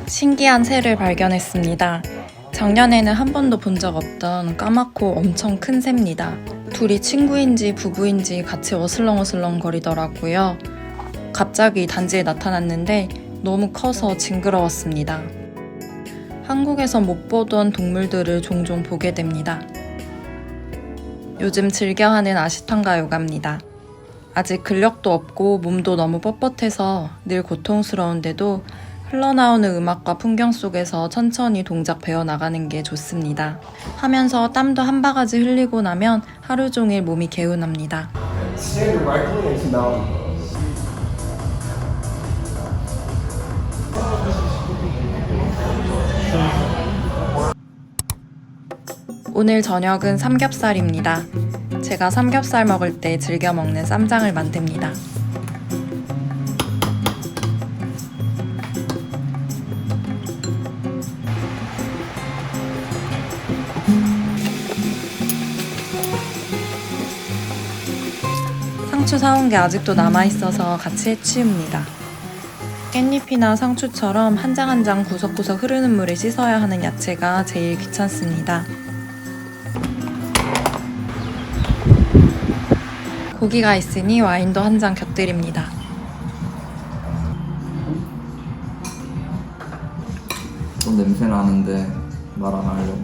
신기한 새를 발견했습니다. 작년에는 한 번도 본 적 없던 까맣고 엄청 큰 새입니다. 둘이 친구인지 부부인지 같이 어슬렁어슬렁 거리더라고요. 갑자기 단지에 나타났는데 너무 커서 징그러웠습니다. 한국에서 못 보던 동물들을 종종 보게 됩니다. 요즘 즐겨하는 아시탄가 요가입니다. 아직 근력도 없고 몸도 너무 뻣뻣해서 늘 고통스러운데도 흘러나오는 음악과 풍경 속에서 천천히 동작 배워나가는 게 좋습니다. 하면서 땀도 한 바가지 흘리고 나면 하루 종일 몸이 개운합니다. 오늘 저녁은 삼겹살입니다. 제가 삼겹살 먹을 때 즐겨 먹는 쌈장을 만듭니다. 상추 사온 게 아직도 남아있어서 같이 해치웁니다. 깻잎이나 상추처럼 한 장 한 장 구석구석 흐르는 물에 씻어야 하는 야채가 제일 귀찮습니다. 고기가 있으니 와인도 한 잔 곁들입니다. 또 냄새 나는데 말 안 하려고.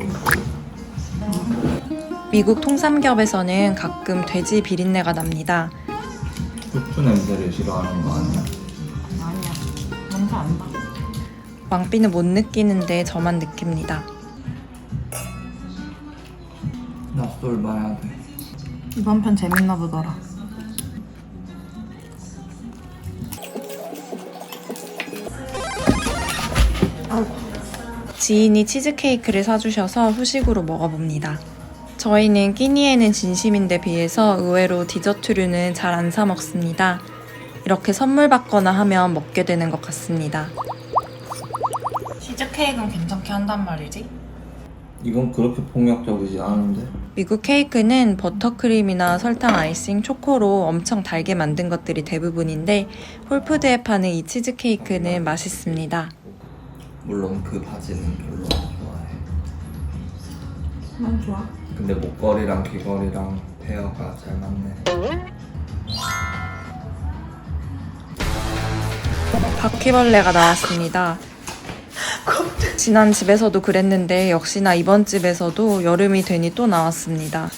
미국 통삼겹에서는 가끔 돼지 비린내가 납니다. 후추 냄새를 싫어하는 거 아니야? 아니야. 냄새 안 나. 왕비는 못 느끼는데 저만 느낍니다. 낯설 봐야 돼. 이번 편 재밌나 보더라. 지인이 치즈케이크를 사주셔서 후식으로 먹어봅니다. 저희는 끼니에는 진심인데 비해서 의외로 디저트류는 잘 안 사 먹습니다. 이렇게 선물 받거나 하면 먹게 되는 것 같습니다. 치즈케이크는 괜찮게 한단 말이지? 이건 그렇게 폭력적이지 않은데? 미국 케이크는 버터크림이나 설탕 아이싱, 초코로 엄청 달게 만든 것들이 대부분인데 홀푸드에 파는 이 치즈케이크는 맛있습니다. 물론 그 바지는 별로 안 좋아해. 난 좋아. 근데 목걸이랑 귀걸이랑 페어가 잘 맞네. 바퀴벌레가 나왔습니다. 지난 집에서도 그랬는데 역시나 이번 집에서도 여름이 되니 또 나왔습니다.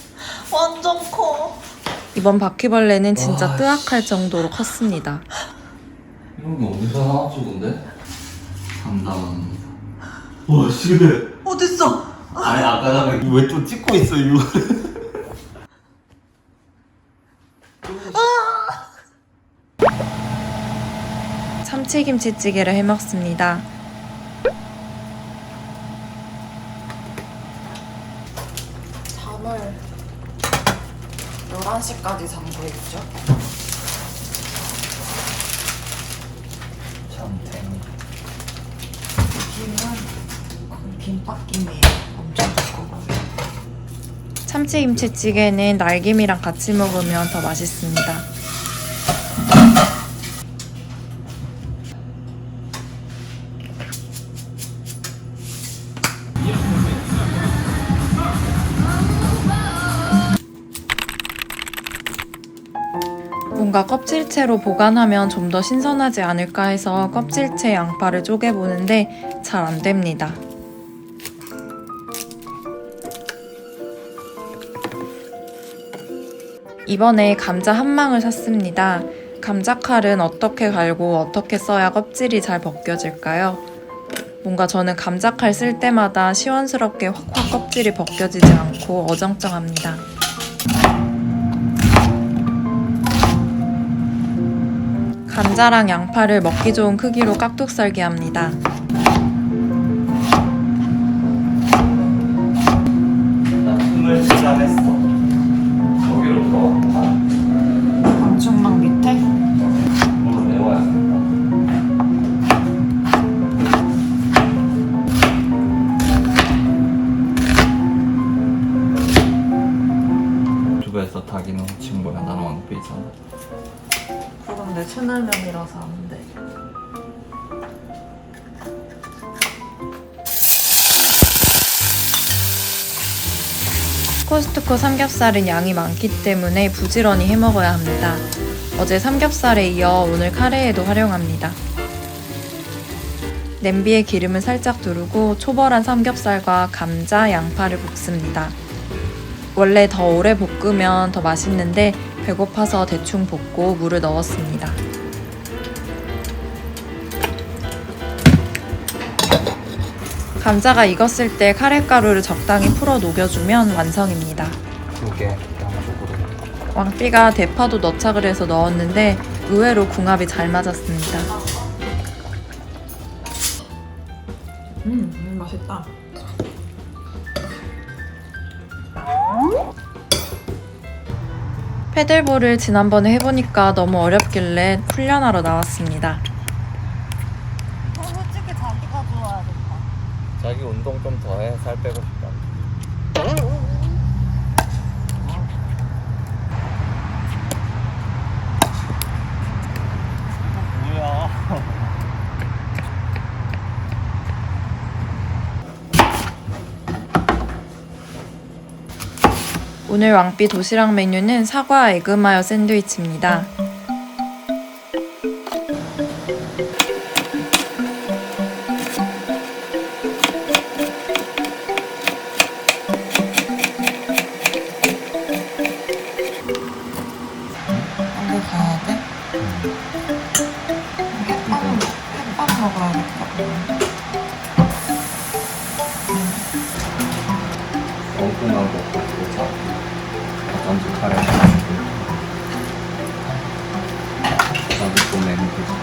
완전 커. 이번 바퀴벌레는 진짜 와, 뜨악할 정도로 컸습니다. 이런 게 어디서 나왔지 근데? 담담합니다. 와 심해. 어딨어? 아니 아까 전에 왜 좀 찍고 있어 이거. 참치김치찌개를 해먹습니다. 잠을 11시까지 잠고 있죠? 참탱. 김은 김밥김이에요. 엄청 두꺼워. 참치김치찌개는 날김이랑 같이 먹으면 더 맛있습니다. 뭔가 껍질채로 보관하면 좀 더 신선하지 않을까 해서 껍질채 양파를 쪼개보는데 잘 안 됩니다. 이번에 감자 한 망을 샀습니다. 감자칼은 어떻게 갈고 어떻게 써야 껍질이 잘 벗겨질까요? 뭔가 저는 감자칼 쓸 때마다 시원스럽게 확확 껍질이 벗겨지지 않고 어정쩡합니다. 감자랑 양파를 먹기 좋은 크기로 깍둑 썰기 합니다. 나 숨을 시작했어. 거기로 들어왔구나. 방충망 밑에? 물을 내워야겠다. 자기는 친구야. 나는 왕삐잖아. 그건 내 채널명이라서 안 돼. 코스트코 삼겹살은 양이 많기 때문에 부지런히 해먹어야 합니다. 어제 삼겹살에 이어 오늘 카레에도 활용합니다. 냄비에 기름을 살짝 두르고 초벌한 삼겹살과 감자, 양파를 볶습니다. 원래 더 오래 볶으면 더 맛있는데 배고파서 대충 볶고 물을 넣었습니다. 감자가 익었을 때 카레가루를 적당히 풀어 녹여주면 완성입니다. 두개 양쪽으로. 왕삐가 대파도 넣자 그래서 넣었는데 의외로 궁합이 잘 맞았습니다. 맛있다. 패들볼을 지난번에 해보니까 너무 어렵길래 훈련하러 나왔습니다. 솔직히 자기가 좋아야겠다. 자기 운동 좀 더 해. 살 빼고 싶다. 뭐야? 오늘 왕삐 도시락 메뉴는 사과 에그마요 샌드위치입니다. 어디 가야 돼? 햇밥 먹어야겠다. 엉뚱한 거 가지고 자. 어떤지 카레. 자기 또 메뉴 되지.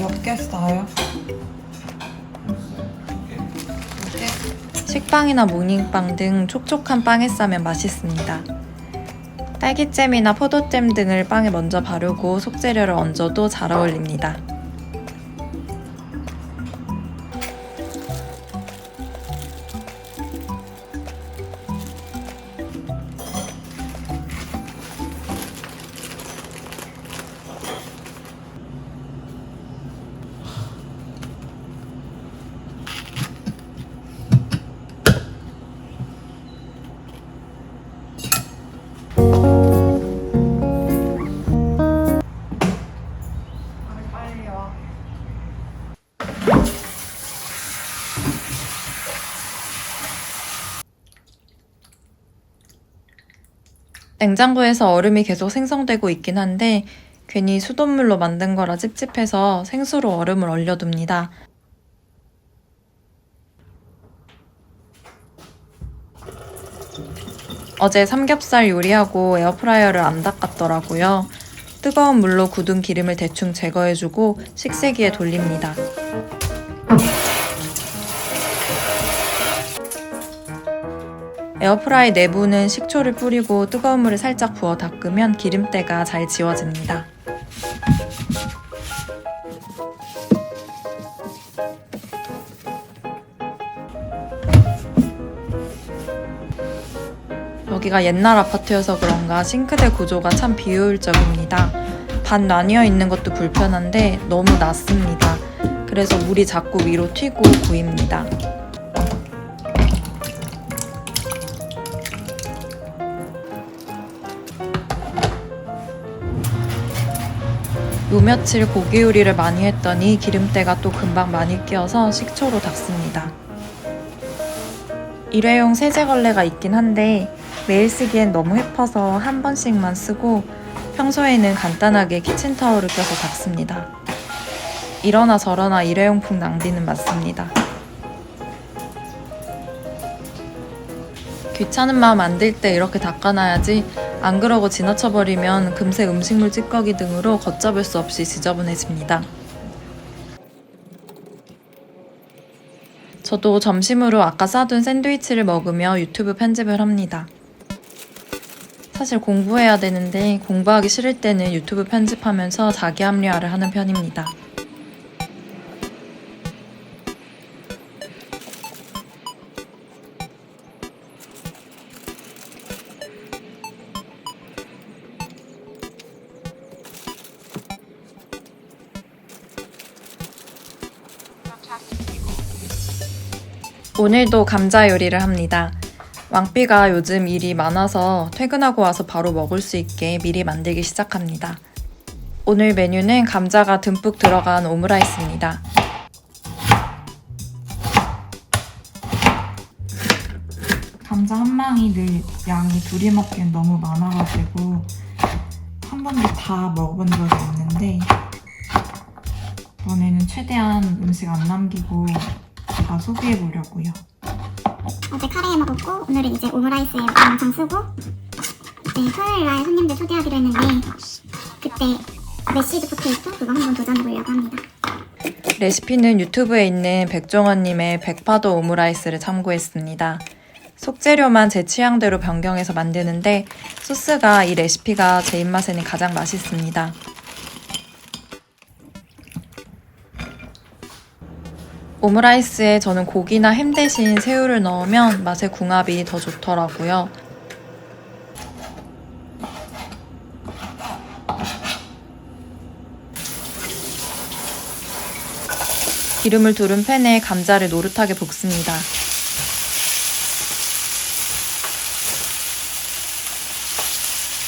몇 개 싸요? 식빵이나 모닝빵 등 촉촉한 빵에 싸면 맛있습니다. 딸기잼이나 포도잼 등을 빵에 먼저 바르고 속재료를 얹어도 잘 어울립니다. 냉장고에서 얼음이 계속 생성되고 있긴 한데 괜히 수돗물로 만든 거라 찝찝해서 생수로 얼음을 얼려둡니다. 어제 삼겹살 요리하고 에어프라이어를 안 닦았더라고요. 뜨거운 물로 굳은 기름을 대충 제거해주고 식세기에 돌립니다. 에어프라이 내부는 식초를 뿌리고 뜨거운 물을 살짝 부어 닦으면 기름때가 잘 지워집니다. 여기가 옛날 아파트여서 그런가 싱크대 구조가 참 비효율적입니다. 반 나뉘어 있는 것도 불편한데 너무 낮습니다. 그래서 물이 자꾸 위로 튀고 고입니다. 요 며칠 고기 요리를 많이 했더니 기름때가 또 금방 많이 끼어서 식초로 닦습니다. 일회용 세제걸레가 있긴 한데 매일 쓰기엔 너무 해퍼서 한 번씩만 쓰고 평소에는 간단하게 키친타올을 껴서 닦습니다. 이러나 저러나 일회용품 낭비는 맞습니다. 귀찮은 마음 안 들 때 이렇게 닦아놔야지 안 그러고 지나쳐버리면 금세 음식물 찌꺼기 등으로 걷잡을 수 없이 지저분해집니다. 저도 점심으로 아까 싸둔 샌드위치를 먹으며 유튜브 편집을 합니다. 사실 공부해야 되는데 공부하기 싫을 때는 유튜브 편집하면서 자기 합리화를 하는 편입니다. 오늘도 감자 요리를 합니다. 왕삐가 요즘 일이 많아서 퇴근하고 와서 바로 먹을 수 있게 미리 만들기 시작합니다. 오늘 메뉴는 감자가 듬뿍 들어간 오므라이스입니다. 감자 한 망이 늘 양이 둘이 먹기엔 너무 많아가지고 한 번도 다 먹어본 적이 없는데 이번에는 최대한 음식 안 남기고 다 소비해보려고요. 어제 카레 먹었고 오늘은 이제 오므라이스에 왕창 쓰고 네, 토요일날 손님들 초대하기로 했는데 그때 메시드 포테이토 그거 한번 도전해보려고 합니다. 레시피는 유튜브에 있는 백종원님의 백파도 오므라이스를 참고했습니다. 속재료만 제 취향대로 변경해서 만드는데 소스가 이 레시피가 제 입맛에는 가장 맛있습니다. 오므라이스에 저는 고기나 햄 대신 새우를 넣으면 맛의 궁합이 더 좋더라고요. 기름을 두른 팬에 감자를 노릇하게 볶습니다.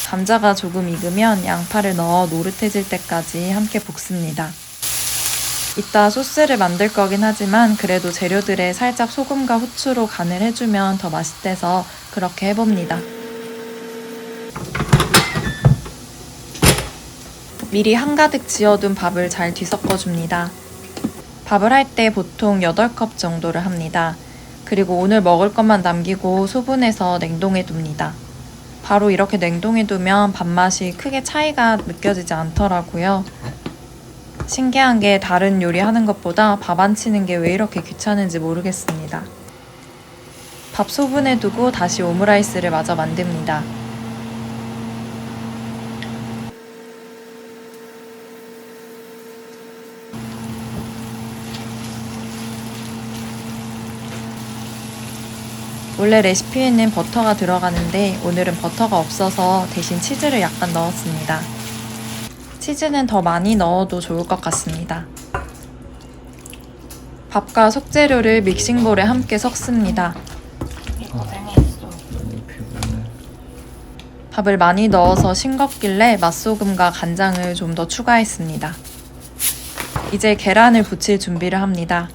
감자가 조금 익으면 양파를 넣어 노릇해질 때까지 함께 볶습니다. 이따 소스를 만들 거긴 하지만 그래도 재료들에 살짝 소금과 후추로 간을 해주면 더 맛있대서 그렇게 해봅니다. 미리 한가득 지어둔 밥을 잘 뒤섞어줍니다. 밥을 할 때 보통 8컵 정도를 합니다. 그리고 오늘 먹을 것만 남기고 소분해서 냉동해 둡니다. 바로 이렇게 냉동해 두면 밥맛이 크게 차이가 느껴지지 않더라고요. 신기한 게 다른 요리 하는 것보다 밥 안 치는 게 왜 이렇게 귀찮은지 모르겠습니다. 밥 소분해 두고 다시 오므라이스를 마저 만듭니다. 원래 레시피에는 버터가 들어가는데 오늘은 버터가 없어서 대신 치즈를 약간 넣었습니다. 치즈는 더 많이 넣어도 좋을 것 같습니다. 밥과 속재료를 믹싱볼에 함께 섞습니다. 밥을 많이 넣어서 싱겁길래 맛소금과 간장을 좀 더 추가했습니다. 이제 계란을 부칠 준비를 합니다.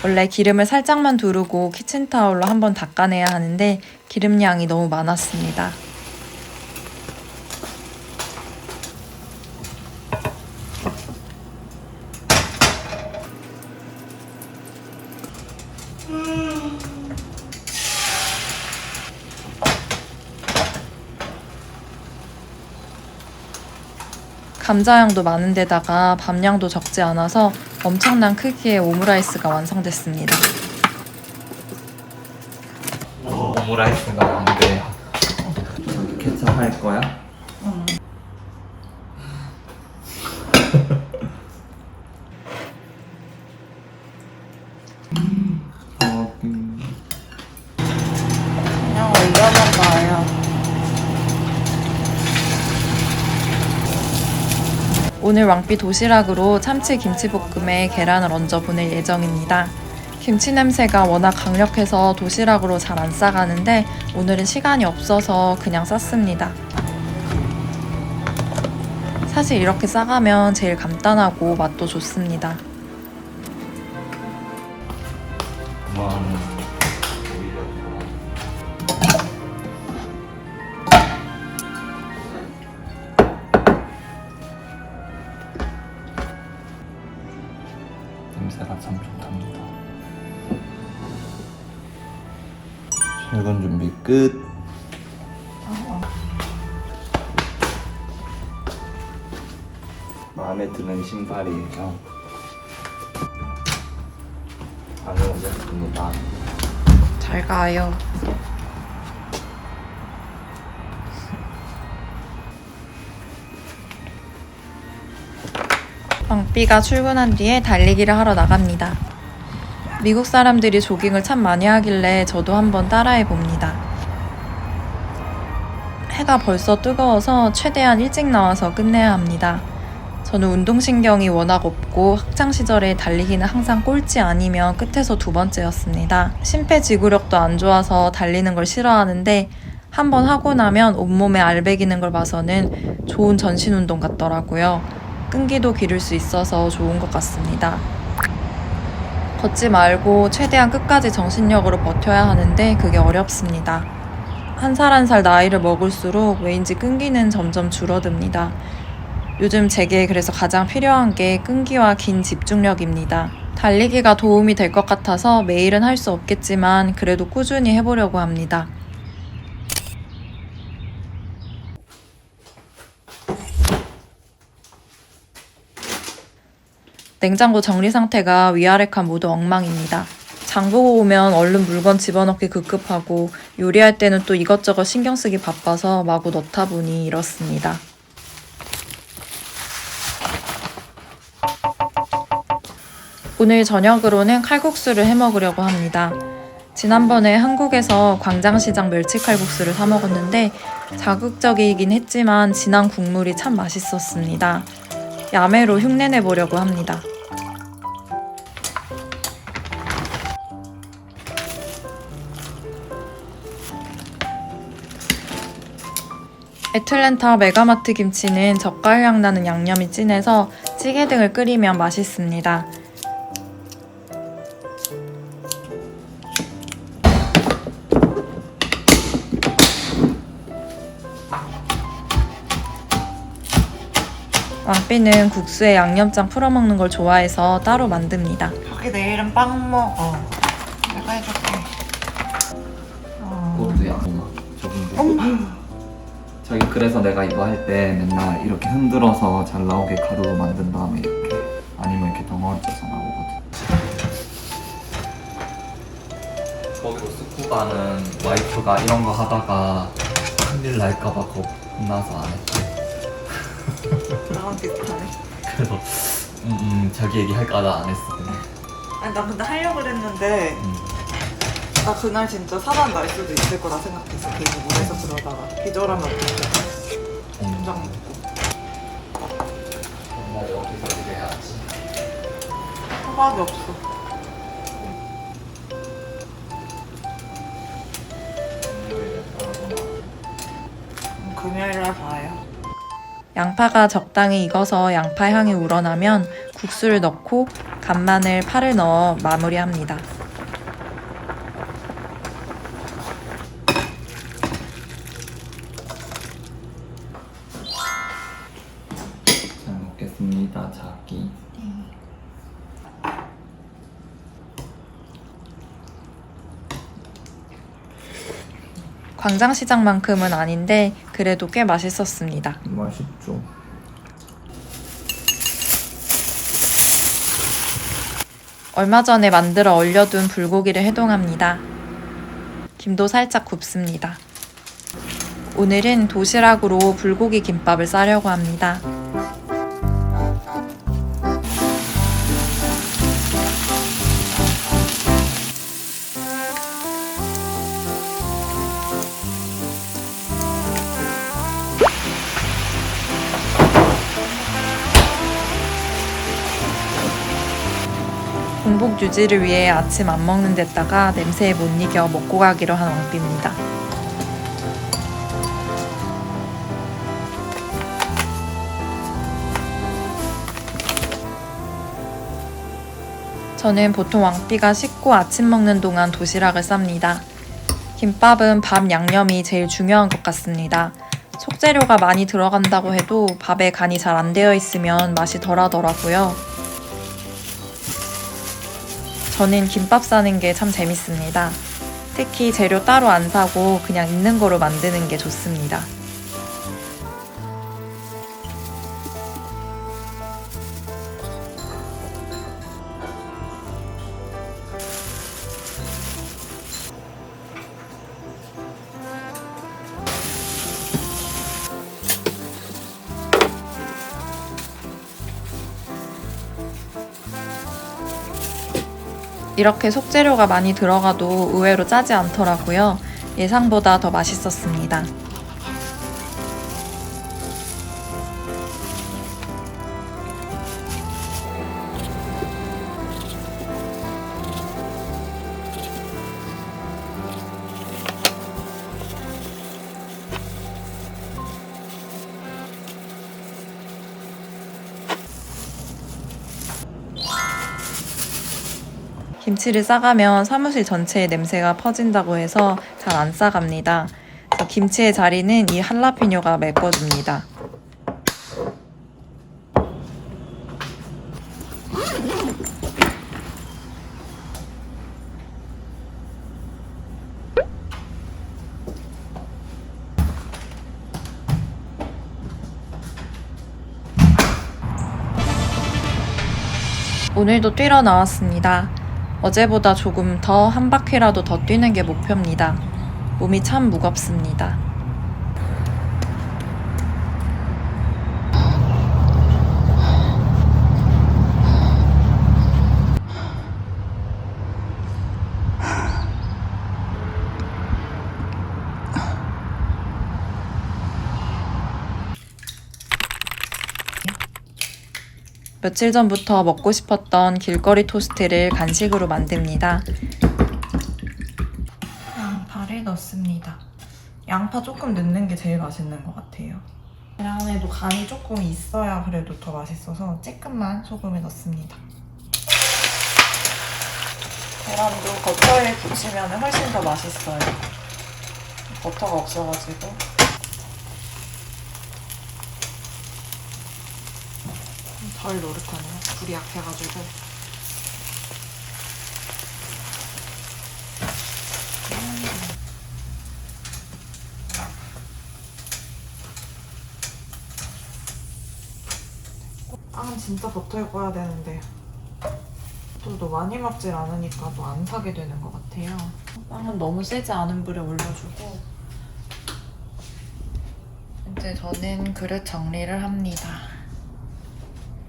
원래 기름을 살짝만 두르고 키친타올로 한번 닦아내야 하는데 기름량이 너무 많았습니다. 감자향도 많은 데다가 밥량도 적지 않아서 엄청난 크기의 오므라이스가 완성됐습니다. 오므라이스가 안 돼요. 케첩 할 거야? 그냥 올려만 봐요. 오늘 왕삐 도시락으로 참치 김치볶음에 계란을 얹어 보낼 예정입니다. 김치 냄새가 워낙 강력해서 도시락으로 잘 안 싸가는데 오늘은 시간이 없어서 그냥 쌌습니다. 사실 이렇게 싸가면 제일 간단하고 맛도 좋습니다. 냄새가 참 좋답니다. 출근 준비 끝. 마음에 드는 신발이에요. 다녀오겠습니다. 잘 가요. 왕삐가 출근한 뒤에 달리기를 하러 나갑니다. 미국 사람들이 조깅을 참 많이 하길래 저도 한번 따라해 봅니다. 해가 벌써 뜨거워서 최대한 일찍 나와서 끝내야 합니다. 저는 운동신경이 워낙 없고 학창시절에 달리기는 항상 꼴찌 아니면 끝에서 2번째였습니다. 심폐지구력도 안 좋아서 달리는 걸 싫어하는데 한번 하고 나면 온몸에 알배기는 걸 봐서는 좋은 전신운동 같더라고요. 끈기도 기를 수 있어서 좋은 것 같습니다. 걷지 말고 최대한 끝까지 정신력으로 버텨야 하는데 그게 어렵습니다. 한 살 한 살 나이를 먹을수록 왜인지 끈기는 점점 줄어듭니다. 요즘 제게 그래서 가장 필요한 게 끈기와 긴 집중력입니다. 달리기가 도움이 될 것 같아서 매일은 할 수 없겠지만 그래도 꾸준히 해보려고 합니다. 냉장고 정리 상태가 위아래 칸 모두 엉망입니다. 장 보고 오면 얼른 물건 집어넣기 급급하고 요리할 때는 또 이것저것 신경 쓰기 바빠서 마구 넣다 보니 이렇습니다. 오늘 저녁으로는 칼국수를 해 먹으려고 합니다. 지난번에 한국에서 광장시장 멸치칼국수를 사 먹었는데 자극적이긴 했지만 진한 국물이 참 맛있었습니다. 야매로 흉내내 보려고 합니다. 애틀랜타 메가마트 김치는 젓갈향 나는 양념이 진해서 찌개 등을 끓이면 맛있습니다. 왕삐는 국수에 양념장 풀어먹는 걸 좋아해서 따로 만듭니다. 자기 내일은 빵 먹어. 내가 해줄게. 그것도 양호나 조금 자기 그래서 내가 이거 할 때 맨날 이렇게 흔들어서 잘 나오게 가루로 만든 다음에 이렇게 아니면 이렇게 덩어리져서 나오거든. 거기로 스쿠바는 와이프가 이런 거 하다가 큰일 날까봐 겁나서 안 했대. 나랑 비슷하네. 그래서 자기 얘기 할까봐 안 했어. 그냥. 아니 나 근데 하려고 그랬는데 나 그날 진짜 사단 날 수도 있을 거라 생각했어. 괜히 물에서 그러다가 기절하면 어떡해. 된장 먹고. 정말 여기서 일해야지. 호박이 없어. 금요일날 봐요. 양파가 적당히 익어서 양파 향이 우러나면 국수를 넣고 간마늘, 파를 넣어 마무리합니다. 잘 먹겠습니다, 자기. 광장시장만큼은 아닌데 그래도 꽤 맛있었습니다. 맛있죠. 얼마 전에 만들어 얼려둔 불고기를 해동합니다. 김도 살짝 굽습니다. 오늘은 도시락으로 불고기 김밥을 싸려고 합니다. 공복 유지를 위해 아침 안 먹는 데다가 냄새에 못 이겨 먹고 가기로 한 왕삐입니다. 저는 보통 왕삐가 씻고 아침 먹는 동안 도시락을 쌉니다. 김밥은 밥 양념이 제일 중요한 것 같습니다. 속재료가 많이 들어간다고 해도 밥에 간이 잘 안 되어 있으면 맛이 덜하더라고요. 저는 김밥 싸는 게 참 재밌습니다. 특히 재료 따로 안 사고 그냥 있는 거로 만드는 게 좋습니다. 이렇게 속재료가 많이 들어가도 의외로 짜지 않더라고요. 예상보다 더 맛있었습니다. 김치를 싸가면 사무실 전체에 냄새가 퍼진다고 해서 잘 안 싸갑니다. 그래서 김치의 자리는 이 할라피뇨가 메꿔줍니다. 오늘도 뛰러 나왔습니다. 어제보다 조금 더 한 바퀴라도 더 뛰는 게 목표입니다. 몸이 참 무겁습니다. 며칠 전부터 먹고 싶었던 길거리 토스트를 간식으로 만듭니다. 양파를 넣습니다. 양파 조금 넣는 게 제일 맛있는 것 같아요. 계란에도 간이 조금 있어야 그래도 더 맛있어서 조금만 소금을 넣습니다. 계란도 버터에 부치면 훨씬 더 맛있어요. 버터가 없어가지고. 덜 노릇하네요. 불이 약해가지고. 빵은 진짜 버터에 구워야 되는데 또 많이 먹질 않으니까 또 안 사게 되는 것 같아요. 빵은 너무 세지 않은 불에 올려주고 이제 저는 그릇 정리를 합니다.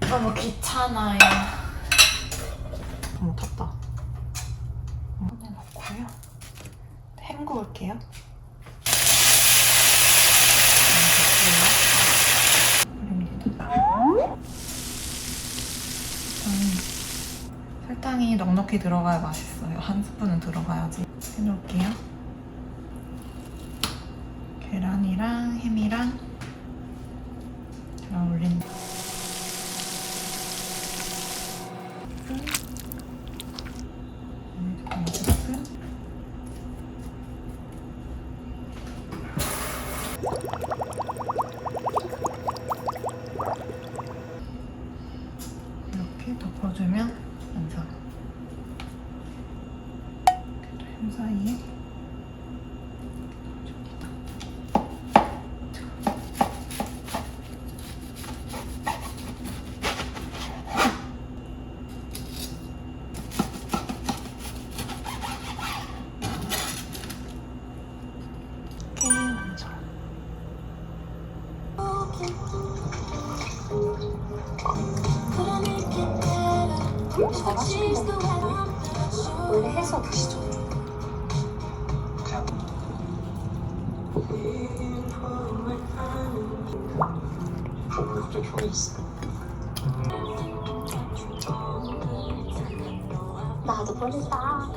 너무 귀찮아요. 너무 탔다. 이거 넣고요. 헹구울게요. 설탕이 넉넉히 들어가야 맛있어요. 한 스푼은 들어가야지. 해놓을게요. 계란이랑 햄이랑 잘 어울린다. 이렇게 덮어주면 완성. 햄 사이에 완성. 원래 해서 드시죠. 갑자기 좋아졌어. 나도 모른다.